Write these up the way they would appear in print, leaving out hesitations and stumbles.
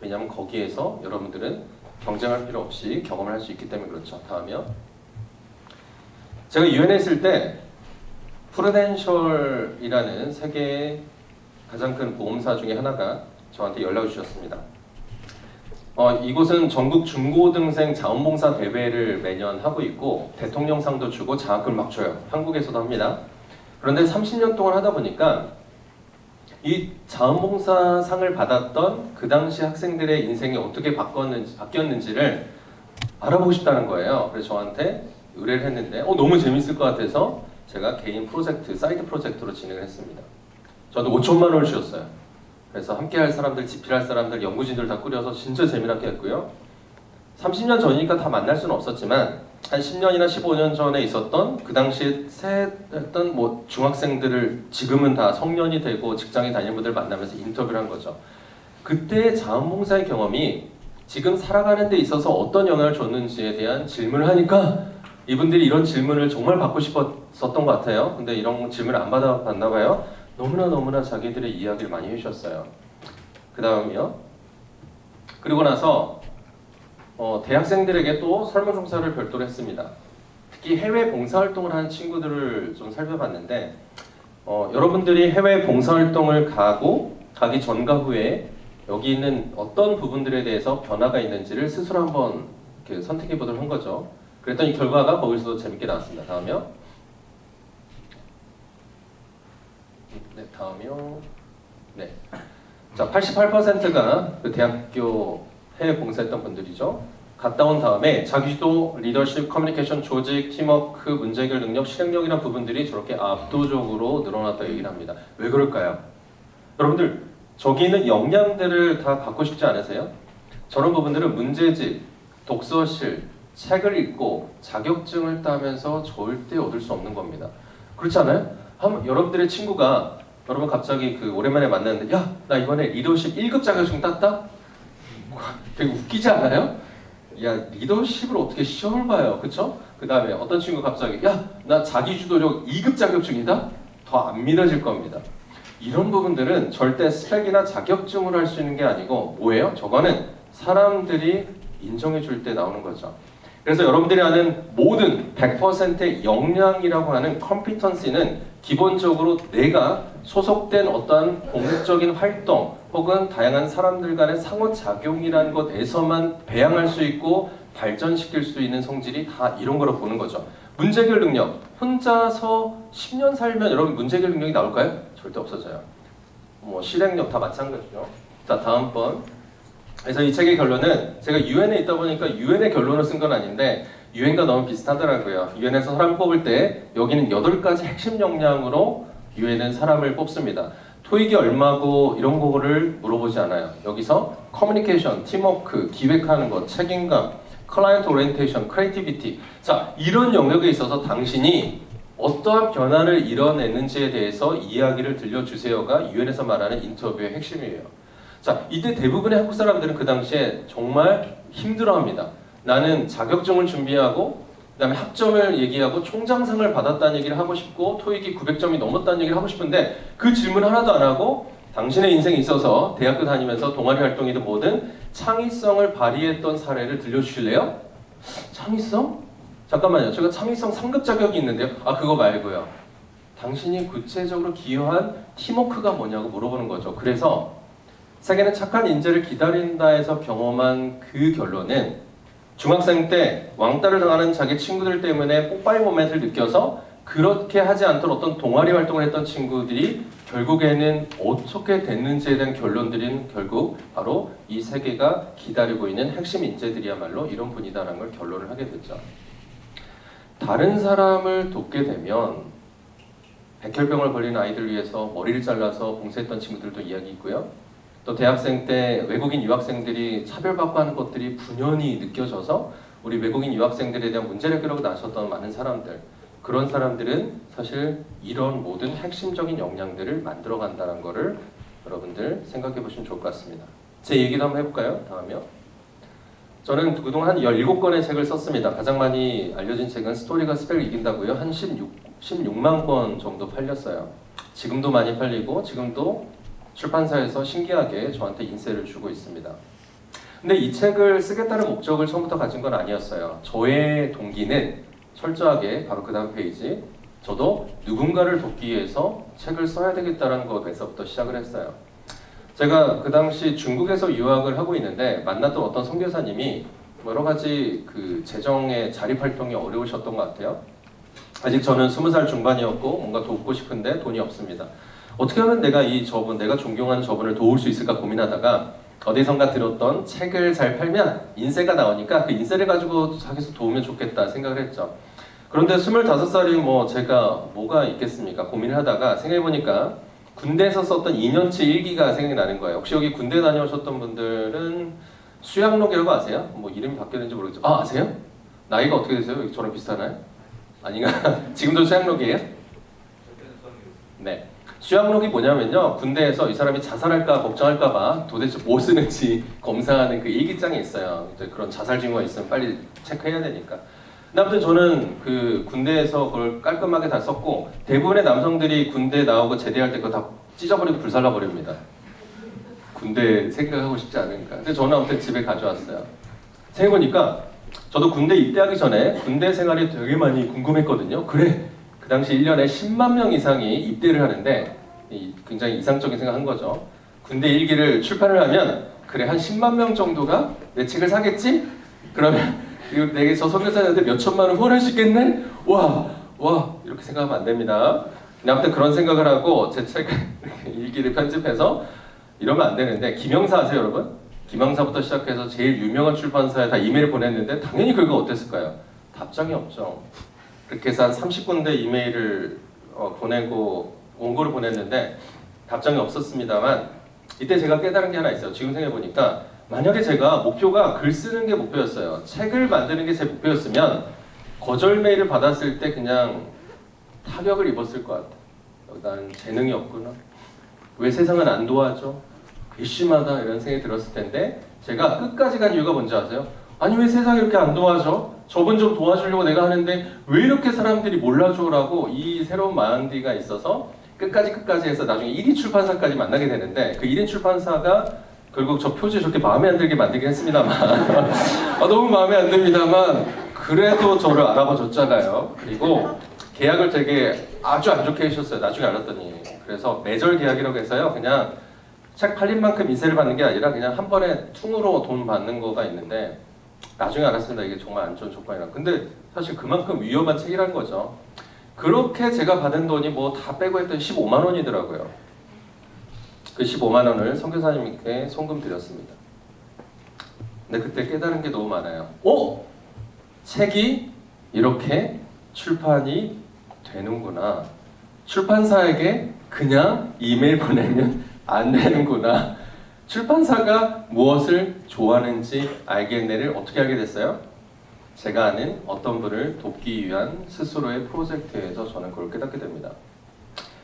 왜냐하면 거기에서 여러분들은 경쟁할 필요 없이 경험을 할 수 있기 때문에 그렇죠. 다음이요. 제가 유엔에 있을 때 프루덴셜이라는 세계의 가장 큰 보험사 중에 하나가 저한테 연락을 주셨습니다. 이곳은 전국 중고등생 자원봉사 대회를 매년 하고 있고 대통령상도 주고 장학금을 막 줘요. 한국에서도 합니다. 그런데 30년 동안 하다 보니까 이 자원봉사상을 받았던 그 당시 학생들의 인생이 어떻게 바뀌었는지를 알아보고 싶다는 거예요. 그래서 저한테 의뢰를 했는데 너무 재밌을 것 같아서 제가 개인 프로젝트, 사이드 프로젝트로 진행을 했습니다. 저도 5천만 원을 주었어요. 그래서 함께 할 사람들, 집필할 사람들, 연구진들 다 꾸려서 진짜 재미나게 했고요. 30년 전이니까 다 만날 수는 없었지만 한 10년이나 15년 전에 있었던 그 당시에 했던 중학생들을 지금은 다 성년이 되고 직장에 다니는 분들 만나면서 인터뷰를 한 거죠. 그때의 자원봉사의 경험이 지금 살아가는 데 있어서 어떤 영향을 줬는지에 대한 질문을 하니까 이분들이 이런 질문을 정말 받고 싶었던 것 같아요. 근데 이런 질문을 안 받아봤나 봐요. 너무나 자기들의 이야기를 많이 해주셨어요. 그 다음이요. 그리고 나서 대학생들에게 또 설문조사를 별도로 했습니다. 특히 해외 봉사활동을 하는 친구들을 좀 살펴봤는데 여러분들이 해외 봉사활동을 가기 전과 후에 여기 있는 어떤 부분들에 대해서 변화가 있는지를 스스로 한번 이렇게 선택해 보도록 한 거죠. 그랬더니 결과가 거기서도 재밌게 나왔습니다. 다음이요. 네, 다음이요. 네. 자, 88%가 그 대학교 해외 봉사했던 분들이죠. 갔다 온 다음에 자기주도, 리더십, 커뮤니케이션, 조직, 팀워크, 문제 해결 능력, 실행력이라는 부분들이 저렇게 압도적으로 늘어났다 얘기를 합니다. 왜 그럴까요? 여러분들, 저기 있는 역량들을 다 갖고 싶지 않으세요? 저런 부분들은 문제집, 독서실, 책을 읽고 자격증을 따면서 절대 얻을 수 없는 겁니다. 그렇지 않아요? 여러분들의 친구가 여러분 갑자기 오랜만에 만났는데 야, 나 이번에 리더십 1급 자격증 땄다? 되게 웃기지 않아요? 야, 리더십을 어떻게 시험을 봐요, 그쵸? 그 다음에 어떤 친구가 갑자기 야, 나 자기주도력 2급 자격증이다? 더 안 믿어질 겁니다. 이런 부분들은 절대 스펙이나 자격증으로 할 수 있는 게 아니고 뭐예요? 저거는 사람들이 인정해 줄 때 나오는 거죠. 그래서 여러분들이 아는 모든 100%의 역량이라고 하는 컴피턴시는 기본적으로 내가 소속된 어떠한 공적인 활동 혹은 다양한 사람들 간의 상호작용이라는 것에서만 배양할 수 있고 발전시킬 수 있는 성질이 다 이런 거로 보는 거죠. 문제 해결 능력. 혼자서 10년 살면 여러분 문제 해결 능력이 나올까요? 절대 없어져요. 실행력 다 마찬가지죠. 자, 다음번. 그래서 이 책의 결론은 제가 유엔에 있다 보니까 유엔의 결론을 쓴 건 아닌데 유엔과 너무 비슷하더라고요. 유엔에서 사람 뽑을 때 여기는 8가지 핵심 역량으로 유엔은 사람을 뽑습니다. 토익이 얼마고 이런 거를 물어보지 않아요. 여기서 커뮤니케이션, 팀워크, 기획하는 것, 책임감, 클라이언트 오리엔테이션, 크리에이티비티. 자, 이런 영역에 있어서 당신이 어떠한 변화를 이뤄냈는지에 대해서 이야기를 들려주세요가 유엔에서 말하는 인터뷰의 핵심이에요. 자, 이때 대부분의 한국 사람들은 그 당시에 정말 힘들어합니다. 나는 자격증을 준비하고 그 다음에 학점을 얘기하고 총장상을 받았다는 얘기를 하고 싶고 토익이 900점이 넘었다는 얘기를 하고 싶은데 그 질문 하나도 안 하고 당신의 인생에 있어서 대학교 다니면서 동아리 활동이든 뭐든 창의성을 발휘했던 사례를 들려주실래요? 창의성? 잠깐만요. 제가 창의성 3급 자격이 있는데요. 그거 말고요. 당신이 구체적으로 기여한 팀워크가 뭐냐고 물어보는 거죠. 그래서 세계는 착한 인재를 기다린다 해서 경험한 그 결론은 중학생 때 왕따를 당하는 자기 친구들 때문에 뽀빠이 모멘트를 느껴서 그렇게 하지 않도록 어떤 동아리 활동을 했던 친구들이 결국에는 어떻게 됐는지에 대한 결론들은 결국 바로 이 세계가 기다리고 있는 핵심 인재들이야말로 이런 분이다라는 걸 결론을 하게 됐죠. 다른 사람을 돕게 되면 백혈병을 걸린 아이들 위해서 머리를 잘라서 봉사했던 친구들도 이야기 있고요. 또 대학생 때 외국인 유학생들이 차별받고 하는 것들이 분연히 느껴져서 우리 외국인 유학생들에 대한 문제를 해결하고 나섰던 많은 사람들, 그런 사람들은 사실 이런 모든 핵심적인 역량들을 만들어간다는 거를 여러분들 생각해 보시면 좋을 것 같습니다. 제 얘기도 한번 해볼까요? 다음이요. 저는 그동안 한 17권의 책을 썼습니다. 가장 많이 알려진 책은 스토리가 스펙을 이긴다고요. 한 16만 권 정도 팔렸어요. 지금도 많이 팔리고 지금도 출판사에서 신기하게 저한테 인세를 주고 있습니다. 근데 이 책을 쓰겠다는 목적을 처음부터 가진 건 아니었어요. 저의 동기는 철저하게 바로 그 다음 페이지, 저도 누군가를 돕기 위해서 책을 써야 되겠다는 것에서부터 시작을 했어요. 제가 그 당시 중국에서 유학을 하고 있는데 만났던 어떤 선교사님이 여러 가지 그 재정의 자립 활동이 어려우셨던 것 같아요. 아직 저는 20살 중반이었고 뭔가 돕고 싶은데 돈이 없습니다. 어떻게 하면 내가 내가 존경하는 저분을 도울 수 있을까 고민하다가 어디선가 들었던 책을 잘 팔면 인세가 나오니까 그 인세를 가지고 자기서 도우면 좋겠다 생각을 했죠. 그런데 25살이 제가 뭐가 있겠습니까? 고민을 하다가 생각해보니까 군대에서 썼던 2년치 일기가 생각이 나는 거예요. 혹시 여기 군대 다녀오셨던 분들은 수양록이라고 아세요? 이름이 바뀌었는지 모르겠죠. 아, 아세요? 나이가 어떻게 되세요? 저랑 비슷하나요? 아닌가? 지금도 수양록이에요? 네. 수양록이 뭐냐면요, 군대에서 이 사람이 자살할까 걱정할까봐 도대체 뭐 쓰는지 검사하는 그 일기장이 있어요. 이제 그런 자살 징후가 있으면 빨리 체크해야 되니까. 근데 아무튼 저는 그 군대에서 그걸 깔끔하게 다 썼고, 대부분의 남성들이 군대 나오고 제대할 때 그거 다 찢어버리고 불살라 버립니다. 군대 생각하고 싶지 않으니까. 근데 저는 아무튼 집에 가져왔어요. 생각해보니까 저도 군대 입대하기 전에 군대 생활이 되게 많이 궁금했거든요. 그래, 그 당시 1년에 10만 명 이상이 입대를 하는데 굉장히 이상적인 생각한 거죠. 군대 일기를 출판을 하면 그래, 한 10만 명 정도가 내 책을 사겠지? 그러면 내게 저 선교사한테 몇 천만 원 후원할 수 있겠네? 와 이렇게 생각하면 안 됩니다. 근데 아무튼 그런 생각을 하고 제 책 일기를 편집해서 이러면 안 되는데, 김영사 아세요 여러분? 김영사부터 시작해서 제일 유명한 출판사에 다 이메일을 보냈는데 당연히 결과가 어땠을까요? 답장이 없죠. 그렇게 해서 한 30군데 이메일을 보내고 원고를 보냈는데 답장이 없었습니다만, 이때 제가 깨달은 게 하나 있어요. 지금 생각해보니까 만약에 제가 목표가 글 쓰는 게 목표였어요. 책을 만드는 게 제 목표였으면 거절 메일을 받았을 때 그냥 타격을 입었을 것 같아요. 난 재능이 없구나. 왜 세상은 안 도와줘? 괘씸하다 이런 생각이 들었을 텐데, 제가 끝까지 간 이유가 뭔지 아세요? 아니 왜 세상이 이렇게 안 도와줘? 저분 좀 도와주려고 내가 하는데 왜 이렇게 사람들이 몰라줘라고 이 새로운 마인드가 있어서 끝까지 해서 나중에 1위 출판사까지 만나게 되는데, 그 1위 출판사가 결국 저 표지 저렇게 마음에 안 들게 만들긴 했습니다만 너무 마음에 안 듭니다만 그래도 저를 알아봐 줬잖아요. 그리고 계약을 되게 아주 안 좋게 해주셨어요. 나중에 알았더니. 그래서 매절 계약이라고 해서요, 그냥 책 팔린 만큼 인세를 받는 게 아니라 그냥 한 번에 퉁으로 돈 받는 거가 있는데, 나중에 알았습니다. 이게 정말 안 좋은 조건이라. 근데 사실 그만큼 위험한 책이라는 거죠. 그렇게 제가 받은 돈이 다 빼고 했더니 15만 원이더라고요. 그 15만 원을 선교사님께 송금 드렸습니다. 근데 그때 깨달은 게 너무 많아요. 책이 이렇게 출판이 되는구나. 출판사에게 그냥 이메일 보내면 안 되는구나. 출판사가 무엇을 좋아하는지 알겠네를 어떻게 알게 됐어요? 제가 아는 어떤 분을 돕기 위한 스스로의 프로젝트에서 저는 그걸 깨닫게 됩니다.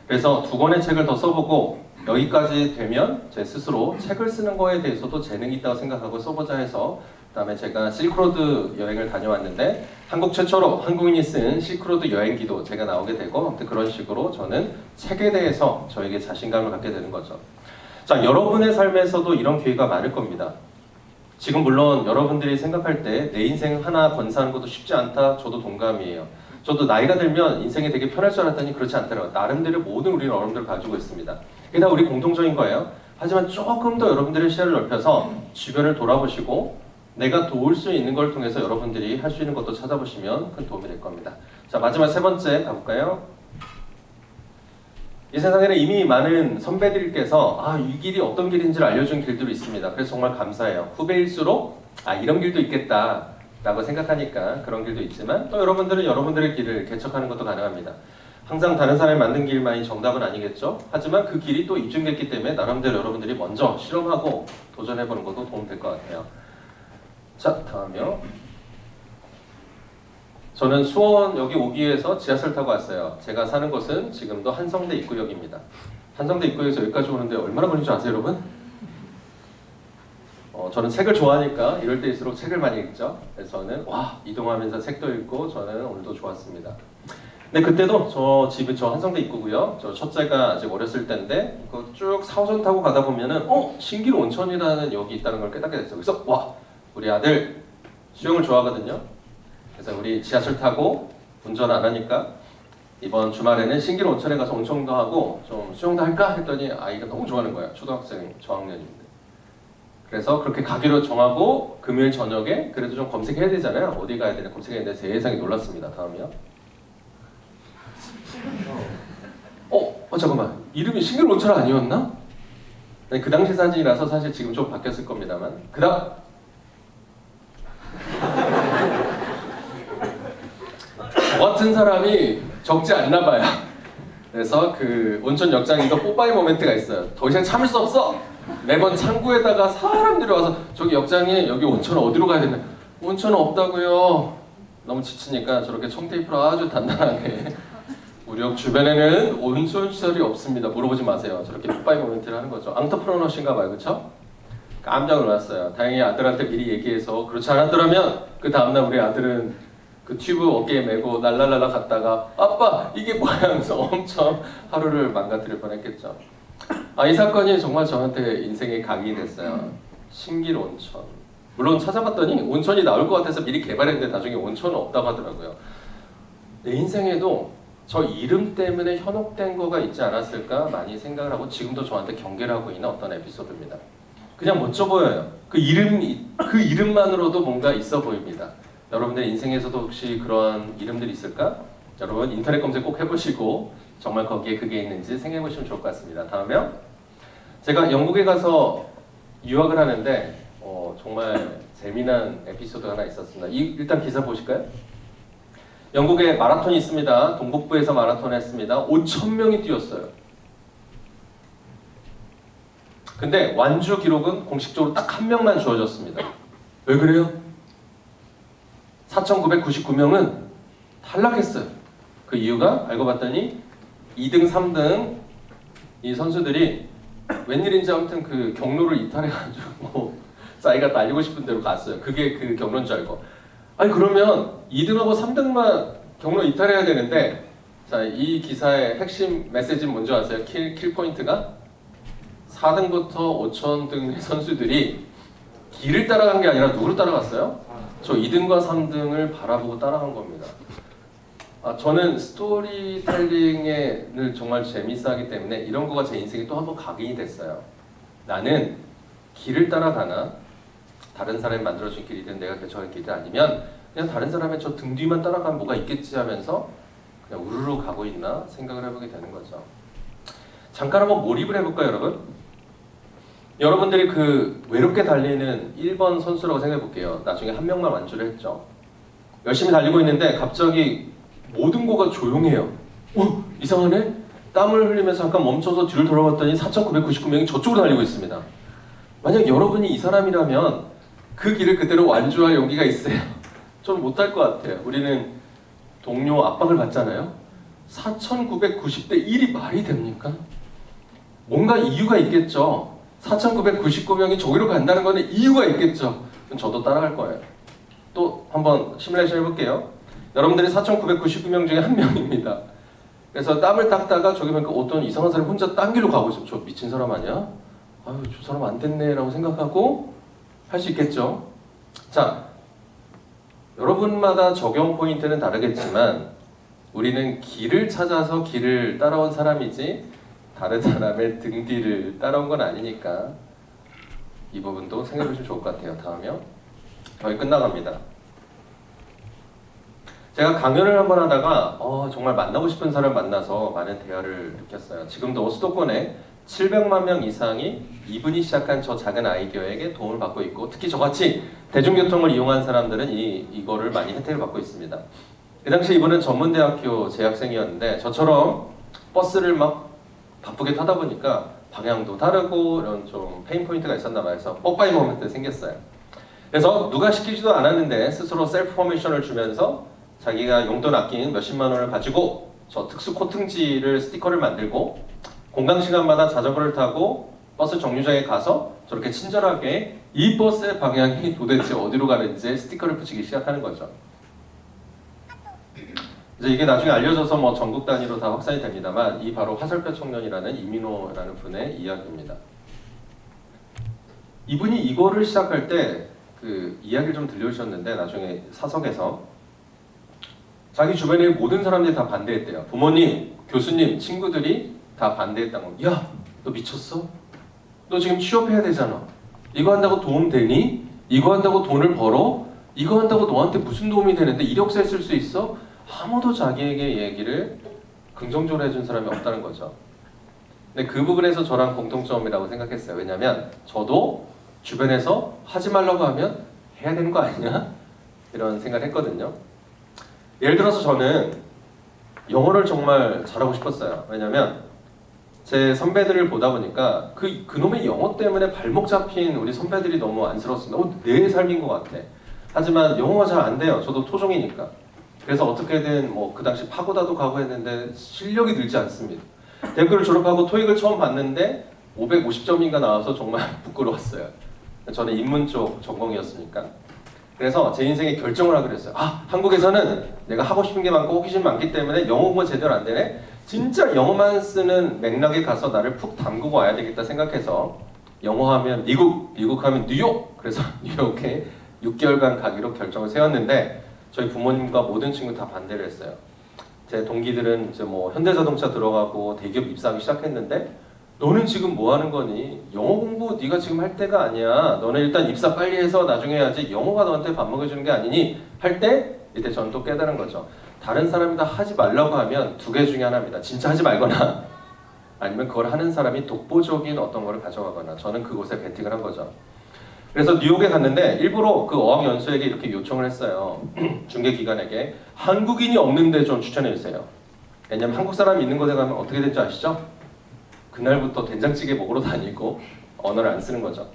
그래서 2권의 책을 더 써보고 여기까지 되면 제 스스로 책을 쓰는 거에 대해서도 재능이 있다고 생각하고 써보자 해서, 그다음에 제가 실크로드 여행을 다녀왔는데 한국 최초로 한국인이 쓴 실크로드 여행기도 제가 나오게 되고, 아무튼 그런 식으로 저는 책에 대해서 저에게 자신감을 갖게 되는 거죠. 자, 여러분의 삶에서도 이런 기회가 많을 겁니다. 지금 물론 여러분들이 생각할 때 내 인생 하나 건사하는 것도 쉽지 않다, 저도 동감이에요. 저도 나이가 들면 인생이 되게 편할 줄 알았더니 그렇지 않더라고요. 나름대로 모든 우리는 어려움들을 가지고 있습니다. 이게 다 우리 공통적인 거예요. 하지만 조금 더 여러분들의 시야를 넓혀서 주변을 돌아보시고 내가 도울 수 있는 걸 통해서 여러분들이 할 수 있는 것도 찾아보시면 큰 도움이 될 겁니다. 자, 마지막 3번째 가볼까요? 이 세상에는 이미 많은 선배들께서 이 길이 어떤 길인지를 알려준 길들이 있습니다. 그래서 정말 감사해요. 후배일수록 이런 길도 있겠다 라고 생각하니까 그런 길도 있지만, 또 여러분들은 여러분들의 길을 개척하는 것도 가능합니다. 항상 다른 사람이 만든 길만이 정답은 아니겠죠? 하지만 그 길이 또 입증됐기 때문에 나름대로 여러분들이 먼저 실험하고 도전해보는 것도 도움 될 것 같아요. 자, 다음이요. 저는 수원 여기 오기 위해서 지하철 타고 왔어요. 제가 사는 곳은 지금도 한성대 입구역입니다. 한성대 입구역에서 여기까지 오는데 얼마나 걸린 줄 아세요, 여러분? 저는 책을 좋아하니까 이럴 때일수록 책을 많이 읽죠. 그래서 저는 이동하면서 책도 읽고 저는 오늘도 좋았습니다. 근데 그때도 저 집이 저 한성대 입구고요. 저 첫째가 아직 어렸을 때인데 그 쭉 4호선 타고 가다 보면은 신길 온천이라는 역이 있다는 걸 깨닫게 됐어요. 그래서 와, 우리 아들 수영을 좋아하거든요. 그래서 우리 지하철 타고 운전 안 하니까 이번 주말에는 신길 온천에 가서 온천도 하고 좀 수영도 할까 했더니 아이가 너무 좋아하는 거야. 초등학생 저학년인데. 그래서 그렇게 가기로 정하고 금요일 저녁에 그래도 좀 검색해야 되잖아요. 어디 가야 되나 검색해야 되는데 세상에 놀랐습니다. 다음이요. 잠깐만. 이름이 신길 온천 아니었나? 네, 그 당시 사진이라서 사실 지금 좀 바뀌었을 겁니다만. 그다음 저 같은 사람이 적지 않나 봐요. 그래서 그 온천 역장에서 뽀빠이 모멘트가 있어요. 더 이상 참을 수 없어. 매번 창구에다가 사람들이 와서 저기 역장에 여기 온천 어디로 가야 되나? 온천은 없다고요. 너무 지치니까 저렇게 청테이프로 아주 단단하게 우리 역 주변에는 온천 시설이 없습니다. 물어보지 마세요. 저렇게 뽀빠이 모멘트를 하는 거죠. 앙터프로너신가 봐요, 그렇죠? 깜짝 놀랐어요. 다행히 아들한테 미리 얘기해서 그렇지 않았더라면 그 다음날 우리 아들은 그 튜브 어깨에 메고 날라날라 갔다가 아빠 이게 뭐야 하면서 엄청 하루를 망가뜨릴 뻔했겠죠. 이 사건이 정말 저한테 인생의 각이 됐어요. 신길 온천. 물론 찾아봤더니 온천이 나올 것 같아서 미리 개발했는데 나중에 온천은 없다고 하더라고요. 내 인생에도 저 이름 때문에 현혹된 거가 있지 않았을까 많이 생각을 하고 지금도 저한테 경계를 하고 있는 어떤 에피소드입니다. 그냥 멋져 보여요. 그 이름만으로도 뭔가 있어 보입니다. 여러분들 인생에서도 혹시 그런 이름들이 있을까? 여러분 인터넷 검색 꼭 해보시고 정말 거기에 그게 있는지 생각해보시면 좋을 것 같습니다. 다음에요. 제가 영국에 가서 유학을 하는데 정말 재미난 에피소드 하나 있었습니다. 일단 기사 보실까요? 영국에 마라톤이 있습니다. 동북부에서 마라톤을 했습니다. 5,000명이 뛰었어요. 근데 완주 기록은 공식적으로 딱 한 명만 주어졌습니다. 왜 그래요? 4,999명은 탈락했어요. 그 이유가 알고 봤더니 2등, 3등 이 선수들이 웬일인지 아무튼 그 경로를 이탈해가지고 자기가 달리고 싶은 대로 갔어요. 그게 그 경로인 줄 알고. 아니 그러면 2등하고 3등만 경로 이탈해야 되는데 자, 이 기사의 핵심 메시지는 뭔지 아세요? 킬 포인트가 4등부터 5,000등의 선수들이 길을 따라간 게 아니라 누구를 따라갔어요? 저 2등과 3등을 바라보고 따라간 겁니다. 저는 스토리텔링을 정말 재밌어 하기 때문에 이런 거가 제 인생에 또 한 번 각인이 됐어요. 나는 길을 따라가나 다른 사람이 만들어준 길이든 내가 개척한 길이든 아니면 그냥 다른 사람의 저 등 뒤만 따라가면 뭐가 있겠지 하면서 그냥 우르르 가고 있나 생각을 해보게 되는 거죠. 잠깐 한번 몰입을 해볼까요, 여러분? 여러분들이 그 외롭게 달리는 1번 선수라고 생각해 볼게요. 나중에 한 명만 완주를 했죠. 열심히 달리고 있는데 갑자기 모든 거가 조용해요. 이상하네? 땀을 흘리면서 잠깐 멈춰서 뒤를 돌아봤더니 4,999명이 저쪽으로 달리고 있습니다. 만약 여러분이 이 사람이라면 그 길을 그대로 완주할 용기가 있어요? 좀 못할 것 같아요. 우리는 동료 압박을 받잖아요. 4,990대 1이 말이 됩니까? 뭔가 이유가 있겠죠. 4,999명이 저기로 간다는 거는 이유가 있겠죠. 그럼 저도 따라갈 거예요. 또 한번 시뮬레이션 해볼게요. 여러분들이 4,999명 중에 한 명입니다. 그래서 땀을 닦다가 저기 보니까 어떤 이상한 사람이 혼자 딴 길로 가고 있어요. 저 미친 사람 아니야? 아유, 저 사람 안 됐네 라고 생각하고 할 수 있겠죠. 자, 여러분마다 적용 포인트는 다르겠지만 우리는 길을 찾아서 길을 따라온 사람이지 다른 사람의 등 뒤를 따라온 건 아니니까 이 부분도 생각해 보시면 좋을 것 같아요. 다음이요. 거의 끝나갑니다. 제가 강연을 한번 하다가 정말 만나고 싶은 사람을 만나서 많은 대화를 느꼈어요. 지금도 수도권에 700만 명 이상이 이분이 시작한 저 작은 아이디어에게 도움을 받고 있고 특히 저같이 대중교통을 이용한 사람들은 이거를 많이 혜택을 받고 있습니다. 그 당시 이분은 전문대학교 재학생이었는데 저처럼 버스를 막 바쁘게 타다 보니까 방향도 다르고 이런 좀 페인 포인트가 있었나 봐요. 그래서 뽀빠이 모멘트 생겼어요. 그래서 누가 시키지도 않았는데 스스로 셀프 퍼미션을 주면서 자기가 용돈 아낀 몇십만 원을 가지고 저 특수 코팅지를 스티커를 만들고 공강 시간마다 자전거를 타고 버스 정류장에 가서 저렇게 친절하게 이 버스의 방향이 도대체 어디로 가는지 스티커를 붙이기 시작하는 거죠. 이제 이게 나중에 알려져서 뭐 전국 단위로 다 확산이 됩니다만 이 바로 화살표 청년이라는 이민호라는 분의 이야기입니다. 이분이 이거를 시작할 때 그 이야기를 좀 들려주셨는데 나중에 사석에서 자기 주변에 모든 사람들이 다 반대했대요. 부모님, 교수님, 친구들이 다 반대했다고. 야, 너 미쳤어? 너 지금 취업해야 되잖아. 이거 한다고 도움 되니? 이거 한다고 돈을 벌어? 이거 한다고 너한테 무슨 도움이 되는데 이력서에 쓸 수 있어? 아무도 자기에게 얘기를 긍정적으로 해준 사람이 없다는 거죠. 근데 그 부분에서 저랑 공통점이라고 생각했어요. 왜냐면 저도 주변에서 하지 말라고 하면 해야 되는 거 아니냐? 이런 생각을 했거든요. 예를 들어서 저는 영어를 정말 잘하고 싶었어요. 왜냐면 제 선배들을 보다 보니까 그놈의 영어 때문에 발목 잡힌 우리 선배들이 너무 안쓰러웠습니다. 내 삶인 것 같아. 하지만 영어가 잘 안 돼요. 저도 토종이니까. 그래서 어떻게든 뭐 그 당시 파고다도 가고 했는데 실력이 늘지 않습니다. 대학교를 졸업하고 토익을 처음 봤는데 550점인가 나와서 정말 부끄러웠어요. 저는 인문 쪽 전공이었으니까. 그래서 제 인생에 결정을 하기로 했어요. 한국에서는 내가 하고 싶은 게 많고 호기심이 많기 때문에 영어 공부가 제대로 안 되네. 진짜 영어만 쓰는 맥락에 가서 나를 푹 담그고 와야 되겠다 생각해서 영어 하면 미국, 미국 하면 뉴욕! 그래서 뉴욕에 6개월간 가기로 결정을 세웠는데 저희 부모님과 모든 친구 다 반대를 했어요. 제 동기들은 이제 뭐 현대자동차 들어가고 대기업 입사하기 시작했는데 너는 지금 뭐 하는 거니? 영어 공부 네가 지금 할 때가 아니야. 너는 일단 입사 빨리 해서 나중에 해야지. 영어가 너한테 밥 먹여주는 게 아니니? 할 때 이때 전 또 깨달은 거죠. 다른 사람이 다 하지 말라고 하면 두 개 중에 하나입니다. 진짜 하지 말거나 아니면 그걸 하는 사람이 독보적인 어떤 거를 가져가거나 저는 그곳에 베팅을 한 거죠. 그래서 뉴욕에 갔는데 일부러 그 어학연수에게 이렇게 요청을 했어요. 중개기관에게 한국인이 없는데 좀 추천해 주세요. 왜냐면 한국 사람이 있는 곳에 가면 어떻게 될지 아시죠? 그날부터 된장찌개 먹으러 다니고 언어를 안 쓰는 거죠.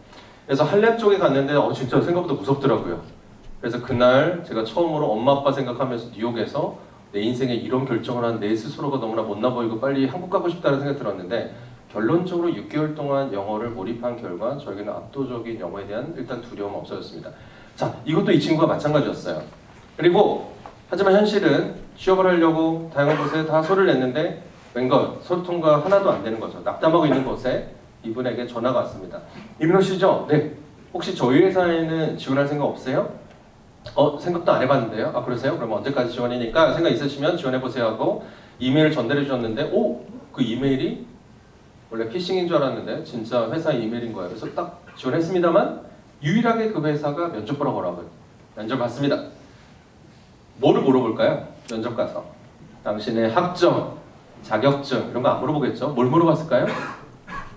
그래서 할렘 쪽에 갔는데 진짜 생각보다 무섭더라고요. 그래서 그날 제가 처음으로 엄마 아빠 생각하면서 뉴욕에서 내 인생에 이런 결정을 한 내 스스로가 너무나 못나 보이고 빨리 한국 가고 싶다는 생각이 들었는데 결론적으로 6개월 동안 영어를 몰입한 결과 저에게는 압도적인 영어에 대한 일단 두려움 없어졌습니다. 자, 이것도 이 친구가 마찬가지였어요. 그리고 하지만 현실은 취업을 하려고 다양한 곳에 다 소리를 냈는데 웬걸 소리 통과 하나도 안 되는 거죠. 낙담하고 있는 곳에 이분에게 전화가 왔습니다. 이민호 씨죠? 네. 혹시 저희 회사에는 지원할 생각 없으세요? 생각도 안 해봤는데요. 그러세요? 그럼 언제까지 지원이니까 생각 있으시면 지원해보세요 하고 이메일을 전달해 주셨는데 그 이메일이 원래 피싱인 줄 알았는데 진짜 회사 이메일인 거예요. 그래서 딱 지원했습니다만 유일하게 그 회사가 면접 보러 오라고요. 면접 봤습니다. 뭐를 물어볼까요? 면접 가서 당신의 학점, 자격증 이런 거 안 물어보겠죠? 뭘 물어봤을까요?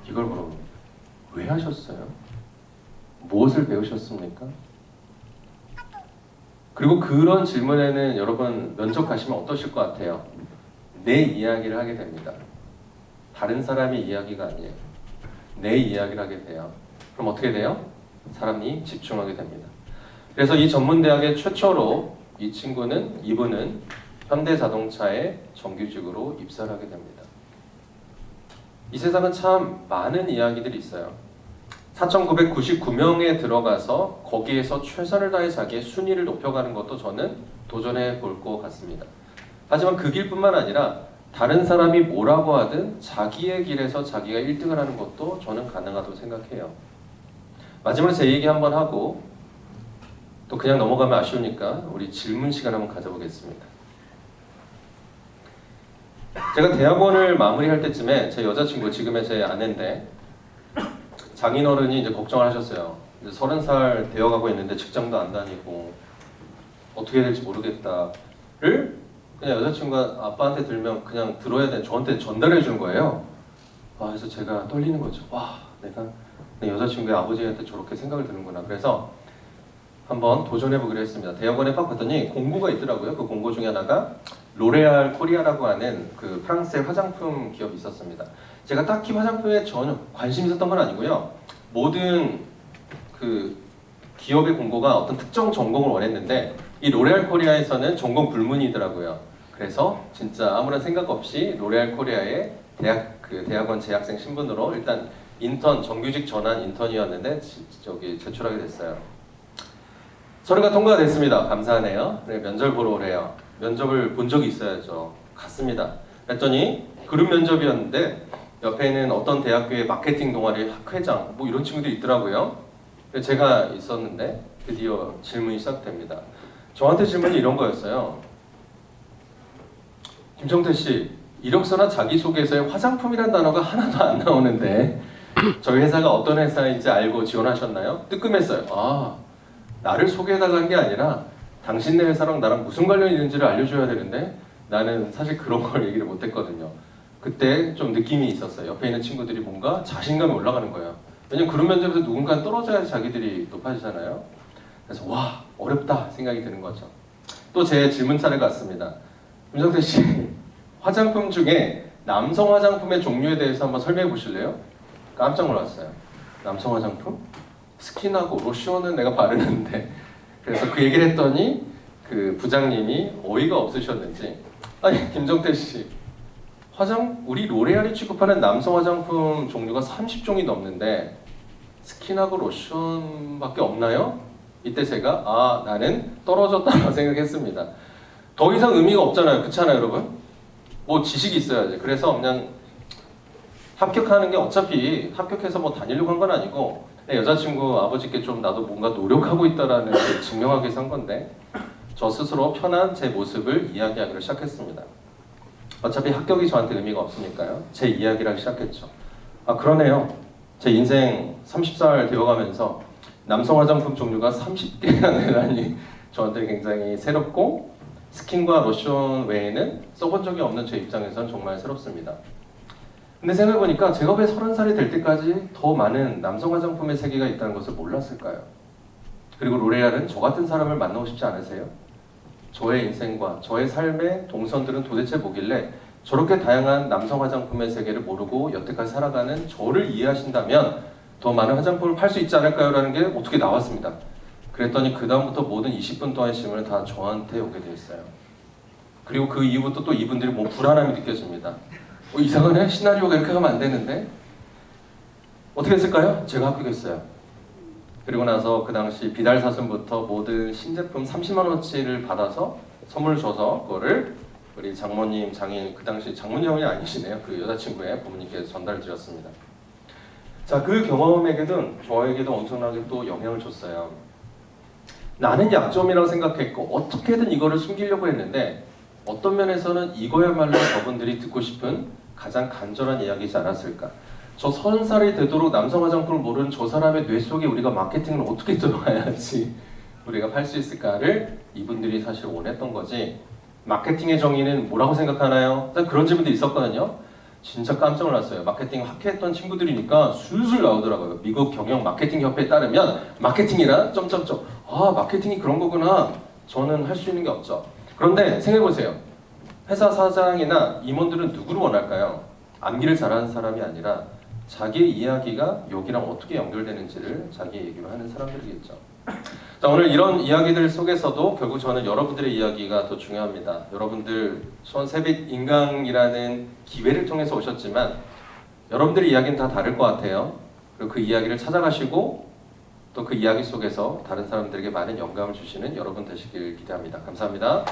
이걸 물어봅니다. 왜 하셨어요? 무엇을 배우셨습니까? 그리고 그런 질문에는 여러분 면접 가시면 어떠실 것 같아요? 내 이야기를 하게 됩니다. 다른 사람의 이야기가 아니에요. 내 이야기를 하게 돼요. 그럼 어떻게 돼요? 사람이 집중하게 됩니다. 그래서 이 전문대학의 최초로 이분은 현대자동차에 정규직으로 입사를 하게 됩니다. 이 세상은 참 많은 이야기들이 있어요. 4,999명에 들어가서 거기에서 최선을 다해 자기의 순위를 높여가는 것도 저는 도전해 볼 것 같습니다. 하지만 그 길뿐만 아니라 다른 사람이 뭐라고 하든 자기의 길에서 자기가 1등을 하는 것도 저는 가능하다고 생각해요. 마지막으로 제 얘기 한번 하고 또 그냥 넘어가면 아쉬우니까 우리 질문 시간 한번 가져보겠습니다. 제가 대학원을 마무리할 때쯤에 제 여자친구, 지금의 제 아내인데 장인어른이 이제 걱정을 하셨어요. 이제 30살 되어가고 있는데 직장도 안 다니고 어떻게 해야 될지 모르겠다를 그냥 여자친구가 아빠한테 들면 그냥 들어야 돼. 저한테 전달해 준 거예요. 그래서 제가 떨리는 거죠. 내가 내 여자친구의 아버지한테 저렇게 생각을 드는구나. 그래서 한번 도전해보기로 했습니다. 대학원에 딱 봤더니 공고가 있더라고요. 그 공고 중에 하나가 로레알 코리아라고 하는 그 프랑스의 화장품 기업이 있었습니다. 제가 딱히 화장품에 전혀 관심이 있었던 건 아니고요. 모든 그 기업의 공고가 어떤 특정 전공을 원했는데 이 로레알 코리아에서는 전공 불문이더라고요. 그래서 진짜 아무런 생각 없이 로레알 코리아의 대학원 재학생 신분으로 일단 인턴, 정규직 전환 인턴이었는데 제출하게 됐어요. 서류가 통과가 됐습니다. 감사하네요. 네, 면접 보러 오래요. 면접을 본 적이 있어야죠. 갔습니다. 그랬더니 그룹 면접이었는데 옆에는 어떤 대학교의 마케팅 동아리 학회장 뭐 이런 친구들이 있더라고요. 제가 있었는데 드디어 질문이 시작됩니다. 저한테 질문이 이런 거였어요. 김정태 씨, 이력서나 자기소개서에 화장품이란 단어가 하나도 안 나오는데 저희 회사가 어떤 회사인지 알고 지원하셨나요? 뜨끔했어요. 아, 나를 소개해달라는 게 아니라 당신네 회사랑 나랑 무슨 관련이 있는지를 알려줘야 되는데 나는 사실 그런 걸 얘기를 못했거든요. 그때 좀 느낌이 있었어요. 옆에 있는 친구들이 뭔가 자신감이 올라가는 거예요. 왜냐면 그런 면접에서 누군가 떨어져야 자기들이 높아지잖아요. 그래서 와, 어렵다 생각이 드는 거죠. 또 제 질문 차례가 왔습니다. 김정태 씨, 화장품 중에 남성 화장품의 종류에 대해서 한번 설명해 보실래요? 깜짝 놀랐어요. 남성 화장품? 스킨하고 로션은 내가 바르는데. 그래서 그 얘기를 했더니 그 부장님이 어이가 없으셨는지, 아니 김정태 씨, 우리 로레알이 취급하는 남성 화장품 종류가 30종이 넘는데 스킨하고 로션밖에 없나요? 이때 제가 나는 떨어졌다고 생각했습니다. 더 이상 의미가 없잖아요. 그렇잖아요 여러분? 뭐 지식이 있어야지. 그래서 그냥 합격하는 게 어차피 합격해서 뭐 다니려고 한 건 아니고 내 여자친구 아버지께 좀 나도 뭔가 노력하고 있다라는 걸 증명하기 위해서 한 건데 저 스스로 편한 제 모습을 이야기하기로 시작했습니다. 어차피 합격이 저한테 의미가 없으니까요. 제 이야기를 하기 시작했죠. 그러네요. 제 인생 30살 되어가면서 남성 화장품 종류가 30개나 되다니 저한테 굉장히 새롭고 스킨과 로션 외에는 써본 적이 없는 제 입장에서는 정말 새롭습니다. 근데 생각해보니까 제가 왜 30살이 될 때까지 더 많은 남성 화장품의 세계가 있다는 것을 몰랐을까요? 그리고 로레알은 저 같은 사람을 만나고 싶지 않으세요? 저의 인생과 저의 삶의 동선들은 도대체 뭐길래 저렇게 다양한 남성 화장품의 세계를 모르고 여태까지 살아가는 저를 이해하신다면 더 많은 화장품을 팔 수 있지 않을까요? 라는 게 어떻게 나왔습니다. 그랬더니 그 다음부터 모든 20분 동안의 질문은 다 저한테 오게 돼 있어요. 그리고 그 이후부터 또 이분들이 뭐 불안함이 느껴집니다. 이상하네? 시나리오가 이렇게 가면 안 되는데? 어떻게 했을까요? 제가 합격했어요. 그리고 나서 그 당시 비달 사슴부터 모든 신제품 30만 원어치를 받아서 선물 줘서 그거를 우리 장모님, 장인, 그 당시 장모님이 아니시네요. 그 여자친구의 부모님께 전달드렸습니다. 자, 그 경험에게는 저에게도 엄청나게 또 영향을 줬어요. 나는 약점이라고 생각했고 어떻게든 이거를 숨기려고 했는데 어떤 면에서는 이거야말로 저분들이 듣고 싶은 가장 간절한 이야기이지 않았을까. 저 30살이 되도록 남성 화장품을 모르는 저 사람의 뇌 속에 우리가 마케팅을 어떻게 들어가야지 우리가 팔 수 있을까를 이분들이 사실 원했던 거지. 마케팅의 정의는 뭐라고 생각하나요? 그런 질문도 있었거든요. 진짜 깜짝 놀랐어요. 마케팅 학회했던 친구들이니까 술술 나오더라고요. 미국 경영 마케팅 협회에 따르면 마케팅이란 점점점. 마케팅이 그런 거구나. 저는 할 수 있는 게 없죠. 그런데 생각해보세요. 회사 사장이나 임원들은 누구를 원할까요? 암기를 잘하는 사람이 아니라 자기의 이야기가 여기랑 어떻게 연결되는지를 자기 얘기로 하는 사람들이겠죠. 자, 오늘 이런 이야기들 속에서도 결국 저는 여러분들의 이야기가 더 중요합니다. 여러분들 수원세빛 인강이라는 기회를 통해서 오셨지만 여러분들의 이야기는 다 다를 것 같아요. 그리고 그 이야기를 찾아가시고 또 그 이야기 속에서 다른 사람들에게 많은 영감을 주시는 여러분 되시길 기대합니다. 감사합니다.